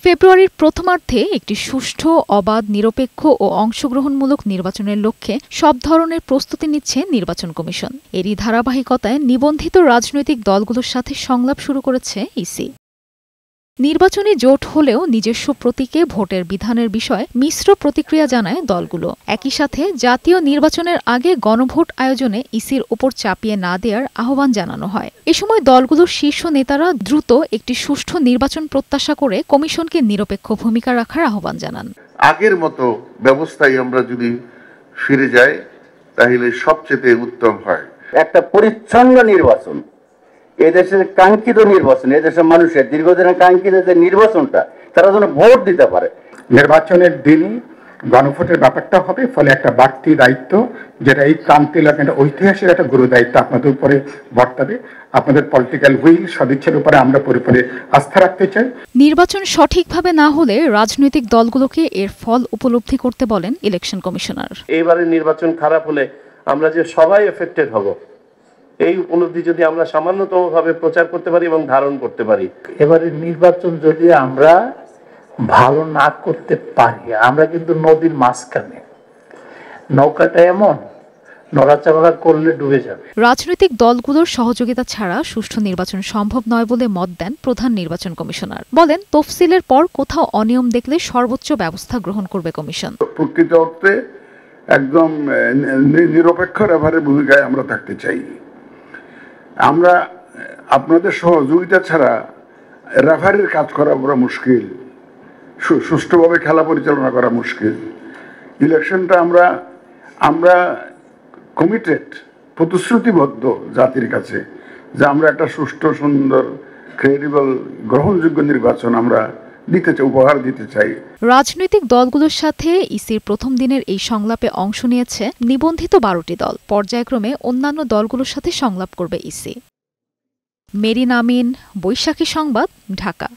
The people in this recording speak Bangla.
ফেব্রুয়ারির প্রথমার্ধে একটি সুষ্ঠু, অবাধ, নিরপেক্ষ ও অংশগ্রহণমূলক নির্বাচনের লক্ষ্যে সব ধরনের প্রস্তুতি নিচ্ছে নির্বাচন কমিশন। এরই ধারাবাহিকতায় নিবন্ধিত রাজনৈতিক দলগুলোর সাথে সংলাপ শুরু করেছে ইসি। নির্বাচনী জোট হলেও নিজস্ব প্রতীকে ভোটের বিধানের বিষয়ে মিশ্র প্রতিক্রিয়া জানায় দলগুলো। একই সাথে জাতীয় নির্বাচনের আগে গণভোট আয়োজনে ইসির ওপর চাপিয়ে না দেওয়ার আহ্বান জানানো হয়। এ সময় দলগুলোর শীর্ষ নেতারা দ্রুত একটি সুষ্ঠু নির্বাচন প্রত্যাশা করে কমিশনকে নিরপেক্ষ ভূমিকা রাখার আহ্বান জানান। আগের মতো ব্যবস্থায় আমরা যদি ফিরে যাই তাহলে সবচেয়ে উত্তম হয়। একটা পরিচ্ছন্ন নির্বাচন, এদেশের কাঙ্ক্ষিত নির্বাচন, এদেশের মানুষের দীর্ঘদিনের কাঙ্ক্ষিত যে নির্বাচনটা, তারা যেন ভোট দিতে পারে। নির্বাচনের দিনই গণভোটের ব্যাপারটা হবে, ফলে একটা বাড়তি দায়িত্ব, যেটা এই ক্রান্তি এলাকার ঐতিহাসিক একটা গুরু দায়িত্ব আপনাদের উপরে বর্তাবে। আপনাদের পলিটিক্যাল উইল, সদিচ্ছার উপরে আমরা পরিপূর্ণ আস্থা রাখতে চাই। নির্বাচন সঠিকভাবে না হলে রাজনৈতিক দলগুলোকে এর ফল উপলব্ধি করতে বলেন ইলেকশন কমিশনার। এইবারের নির্বাচন খারাপ হলে আমরা যে সবাই এফেক্টেড হব, এই উপলব্ধি যদি আমরা সামান্যতম ভাবে প্রচার করতে পারি এবং ধারণ করতে পারি। এবারের নির্বাচন যদি আমরা ভালো না করতে পারি, আমরা কিন্তু নদীর মাঝখানে, নৌকাটা এমন নড়াচড়া করলে ডুবে যাবে। রাজনৈতিক দলগুলোর সহযোগিতা ছাড়া সুষ্ঠু নির্বাচন সম্ভব নয় বলে মত দেন প্রধান নির্বাচন কমিশনার। বলেন, তফসিলের পর কোথাও অনিয়ম দেখলে সর্বোচ্চ ব্যবস্থা গ্রহণ করবে কমিশন। প্রকৃত অর্থে একদম নিরপেক্ষ রেফারির ভূমিকায় আমরা থাকতে চাই। আমরা আপনাদের সহযোগিতা ছাড়া রেফারির কাজ করা বড় মুশকিল, সুষ্ঠুভাবে খেলা পরিচালনা করা মুশকিল। ইলেকশনটা আমরা কমিটেড, প্রতিশ্রুতিবদ্ধ জাতির কাছে যে আমরা একটা সুষ্ঠু, সুন্দর, ক্রেডিবল, গ্রহণযোগ্য নির্বাচন আমরা দিতে চাই, উপহার দিতে চাই। রাজনৈতিক দলগুলোর সাথে ইসির প্রথম দিনের এই সংলাপে অংশ নিয়েছে নিবন্ধিত 12টি দল। পর্যায়ক্রমে অন্যান্য দলগুলোর সাথে সংলাপ করবে ইসি। মেরিন আমিন, বৈশাখী সংবাদ, ঢাকা।